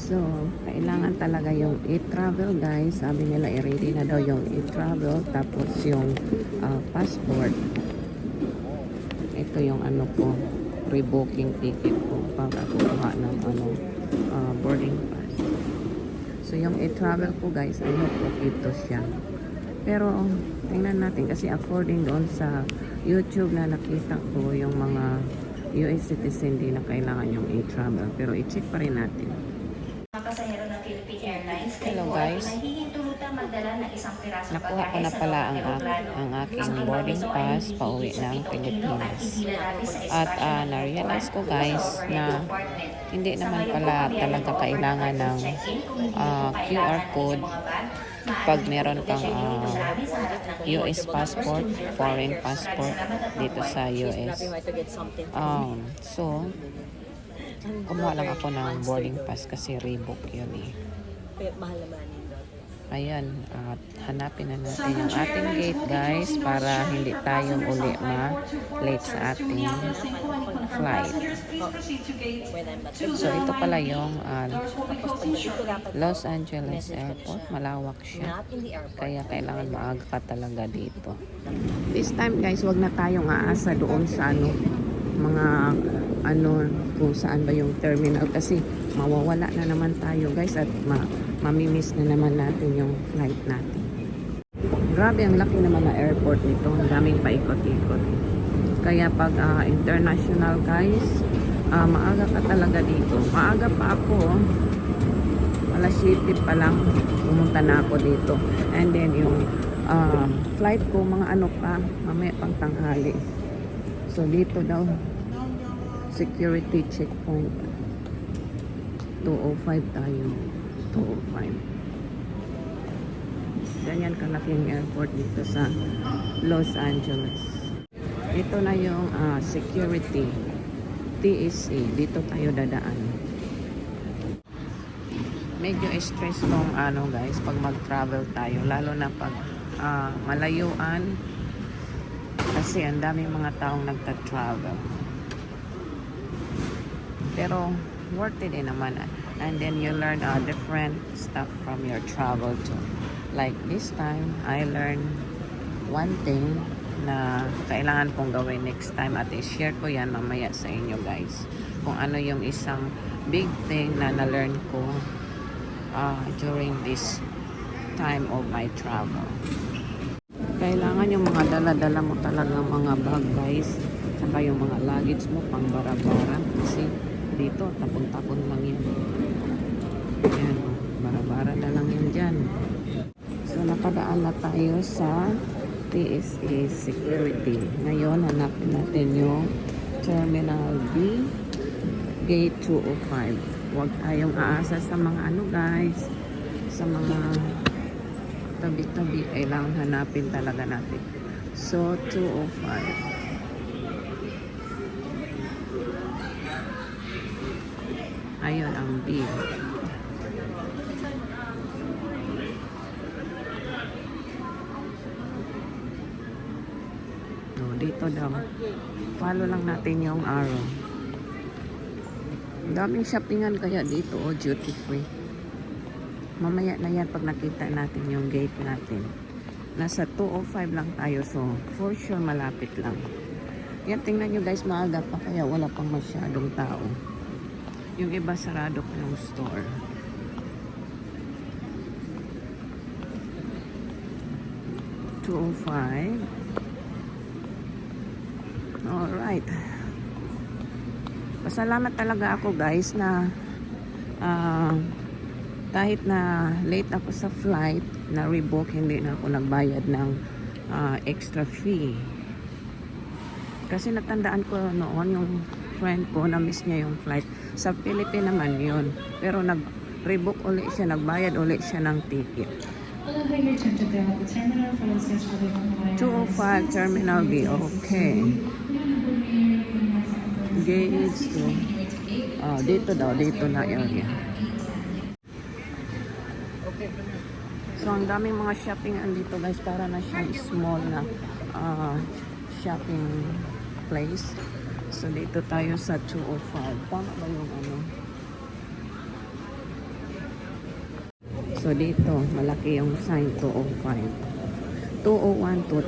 So, kailangan talaga yung e-travel guys. Sabi nila i-ready na daw yung e-travel. Tapos yung passport. Ito yung ano ko, rebooking ticket ko para kukuha ng boarding pass. So, yung e-travel ko guys, I hope ito siya. Pero, tingnan natin kasi according doon sa YouTube na nakita ko yung mga US citizen din na kailangan yung e-travel. Pero i-check pa rin natin. Pasahero ng Philippine Airlines. Hello guys. Nakuha ko na pala ang aking boarding pass pauwi ng Pilipinas. At na-realize ko guys na hindi naman pala talaga kailangan ng QR code pag meron kang US passport, foreign passport dito sa US. So, kumuha lang ako ng boarding pass kasi rebook yun eh. Ayan, at hanapin na natin yung ating gate guys para hindi tayo uli ma-late sa ating flight. So ito pala yung Los Angeles Airport. Malawak siya. Kaya kailangan maaga ka talaga dito. This time guys, wag na tayong aasa doon sa mga kung saan ba yung terminal kasi mawawala na naman tayo guys at mamimiss na naman natin yung flight natin. Grabe, ang laki naman na airport nito. Ang daming paikot-ikot. Kaya pag international guys, maaga ka talaga dito. Maaga pa ako. Alas 7 pa lang pumunta na ako dito. And then yung flight ko, mga pa, mamaya pang tanghali. So dito daw, security checkpoint. 2:05 tayo. 2:05. Ganyan kalaking airport dito sa Los Angeles. Ito na yung security. TSA. Dito tayo dadaan. Medyo stress tong guys pag mag-travel tayo. Lalo na pag malayuan. Kasi ang daming mga taong nagta-travel. Pero worth it din naman. And then you learn different stuff from your travel too. Like this time, I learned one thing na kailangan kong gawin next time at i-share ko yan mamaya sa inyo guys. Kung ano yung isang big thing na na-learn ko during this time of my travel. Kailangan yung mga dala-dala mo talaga mga bag guys. Saka yung mga luggage mo pang bara-bara. Kasi dito, tapon-tapon lang yan. Yan, bara-bara na lang yan dyan. So, nakadaan na tayo sa TSA Security. Ngayon, hanapin natin yung Terminal B, Gate 205. Huwag tayong aasa sa mga guys, sa mga tabi-tabi. Kailangan hanapin talaga natin. So, 205. Ayun ang B. No, dito daw. Follow lang natin yung arrow. Daming shoppingan kaya dito duty free. Mamaya na yan pag nakita natin yung gate natin. Nasa 205 lang tayo so for sure malapit lang. Yan, tingnan nyo guys, maaga pa kaya wala pang masyadong tao. Yung iba sarado pa yung store. $205. Alright. Pasalamat talaga ako guys na kahit na late ako sa flight, na rebook, hindi na ako nagbayad ng extra fee. Kasi natandaan ko noon yung friend ko na miss niya yung flight. Sa Philippines naman yun. Pero nag-rebook ulit siya, nagbayad ulit siya ng ticket. 205 Terminal B. Okay. Gauge to. Dito daw. Dito na area. So, ang daming mga shopping andito guys. Para na siyang small na shopping place. So, dito tayo sa 205. Tama ba yung So dito, malaki yung sign 205. 201 to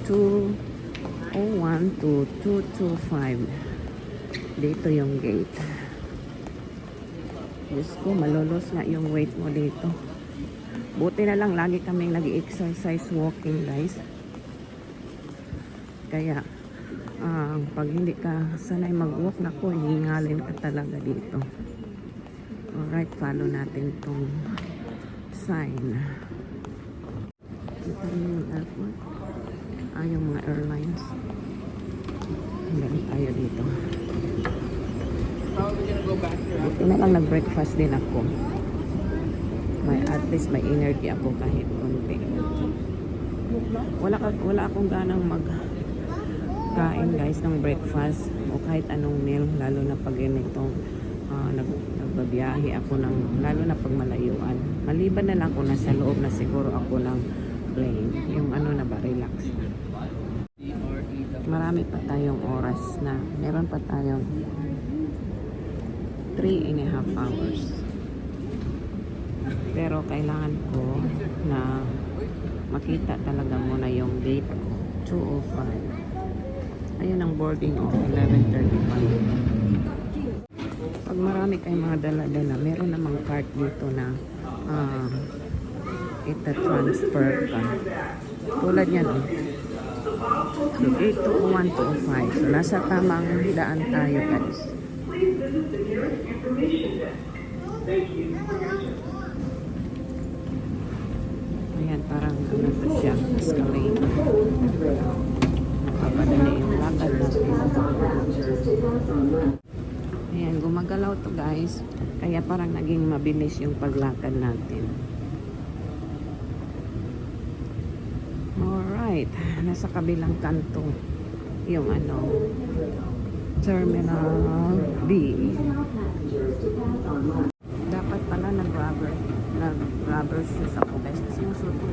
201 to 225. Dito yung gate. Diyos ko, malolos nga yung weight mo dito. Buti na lang, lagi kaming nag-exercise walking, guys. Kaya, pag hindi ka sanay mag-walk, naku, hihingalin ka talaga dito. Alright, follow natin tong sign. Kita niyo yung airport. Yung mga airlines. Meron tayo dito. Buti na lang nag-breakfast din ako. At least may energy ako kahit konti. Wala akong ganang magkain guys ng breakfast o kahit anong meal, lalo na pag ganitong nagbabiyahe ako lalo na pag malayuan. Maliban na lang kung nasa loob na siguro ako ng plane, yung na ba, relax na. Marami pa tayong oras na, meron pa tayong 3.5 hours. Pero kailangan ko na makita talaga muna yung gate 205. Ayun ang boarding of 11:35. Pag marami kayong mga dala-dala, meron namang cart dito na ita-transfer ka. Tulad yan, oh. So, gate 201 to 205. So, nasa tamang daan tayo, guys. Ayan, parang ano to siya, escalator. Napapadali yung lakad natin. Ayan, gumagalaw to guys. Kaya parang naging mabilis yung paglakad natin. Alright, nasa kabilang kanto yung Terminal B. Dapat pala nag-rubber shoes ako guys kasi yung suot ko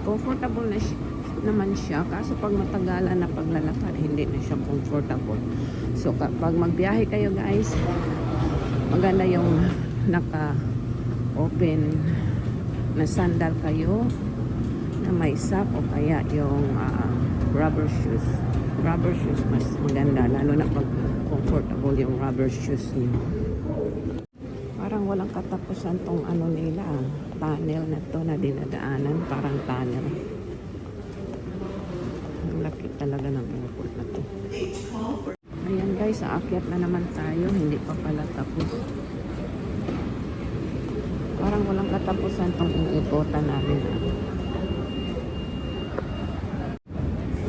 comfortable na naman siya, kaso pag matagalan na paglalakad hindi na siya comfortable. So kapag magbiyahe kayo guys, maganda yung naka-open na sandal kayo na may sock o kaya yung rubber shoes. Rubber shoes mas maganda, lalo na pag comfortable yung rubber shoes niyo. Parang walang katapusan tong nila, tunnel na to na dinadaanan, parang tunnel. Ang laki talaga ng airport na to. Ayan guys, aakyat na naman tayo, hindi pa pala tapos. Parang walang katapusan tong iniikotan namin.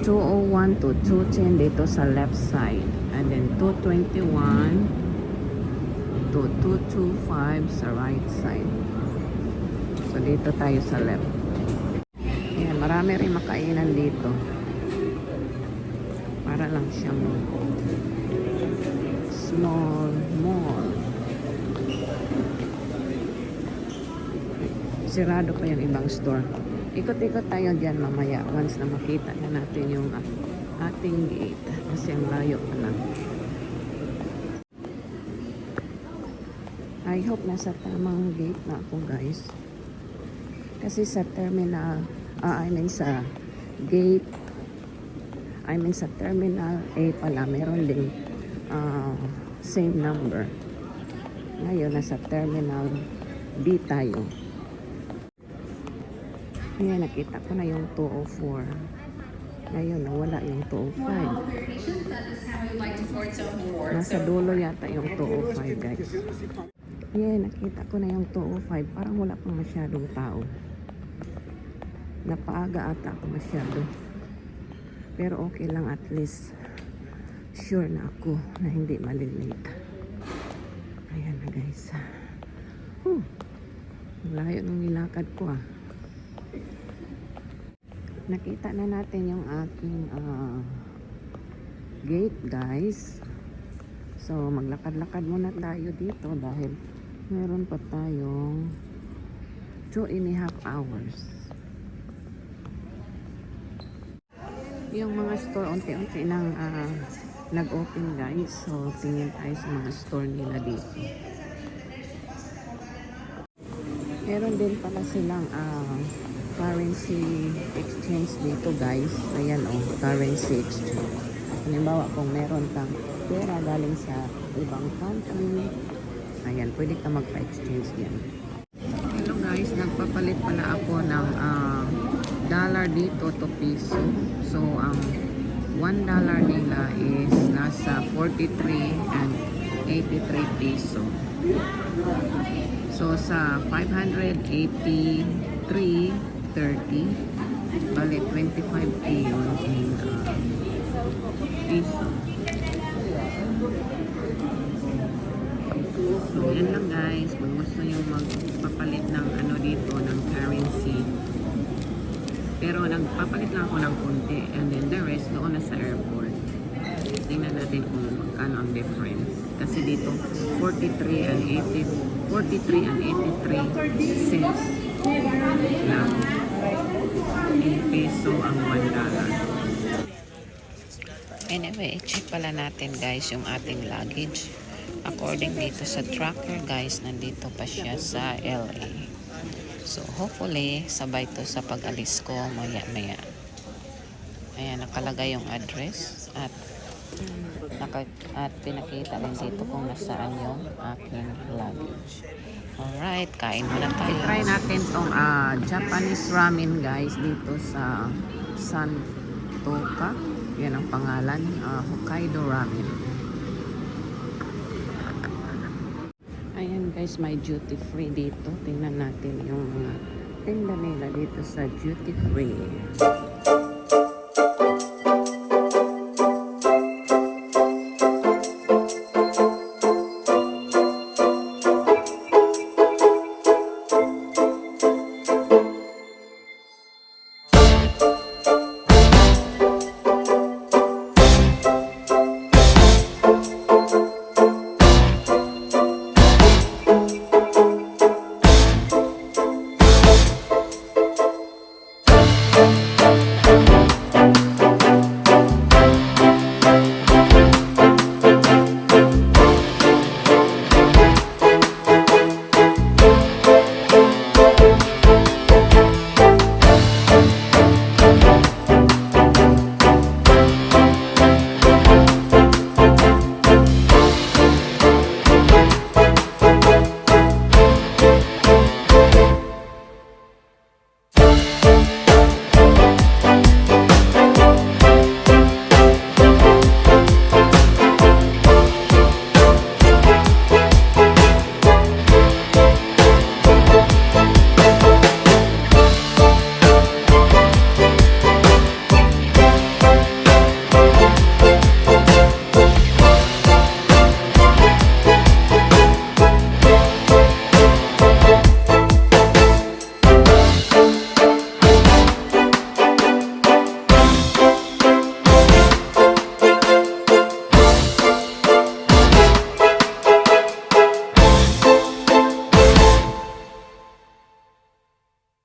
201 to 210 dito sa left side, and then 221 to 225 sa right side. So dito tayo sa left. Ayan, marami rin makainan dito. Para lang siyang small mall. Sirado pa yung ibang store. Ikot-ikot tayo dyan mamaya once na makita na natin yung ating gate. Kasi ang layo pa lang. I hope nasa tamang gate na ako guys. Kasi sa terminal, sa gate, sa terminal A pala, meron ding same number. Ngayon, nasa terminal B tayo. Ayan, nakita ko na yung 204. Ngayon, nawala yung 205. Nasa dulo yata yung 205, guys. Ayan, nakita ko na yung 205. Parang wala pang masyadong tao. Napaaga ata ako masyado. Pero okay lang, at least sure na ako na hindi malilate. Ayan na guys. Layo ng nilakad ko Nakita na natin yung aking gate guys. So maglakad-lakad muna tayo dito dahil meron pa tayong 2.5 hours. Yung mga store unti-unti nang nag-open guys. So tingin tayo sa mga store nila dito. Meron din pala silang currency exchange dito guys. Ayan currency exchange. Halimbawa kung meron kang pera galing sa ibang country, ayan, pwede ka magpa-exchange yan. Hello guys, nagpapalit pala ako ng dollar dito to piso. So ang $1 nila is nasa 43 and 83 piso. So sa 583.30 bali 25p yun in piso. So yan lang guys, kung gusto nyo magpapalit ng ano dito ng currency, pero nagpapalit lang ako ng konti and then the rest doon na sa airport. Tingnan natin kung ano ang difference. Kasi dito 43 and 83 cents lang. In peso ang $1. Anyway, check pala natin guys yung ating luggage. According dito sa tracker guys, nandito pa siya sa LA. So hopefully sabay to sa pag-alis ko maya. Ayan, nakalagay yung address at pinakita rin dito kung nasaan yung aking luggage. Alright, kain muna tayo. Try natin tong Japanese ramen guys dito sa Santoka. Yan ang pangalan, Hokkaido Ramen. Ayan guys, may duty free dito. Tingnan natin yung mga tinda nila dito sa duty free.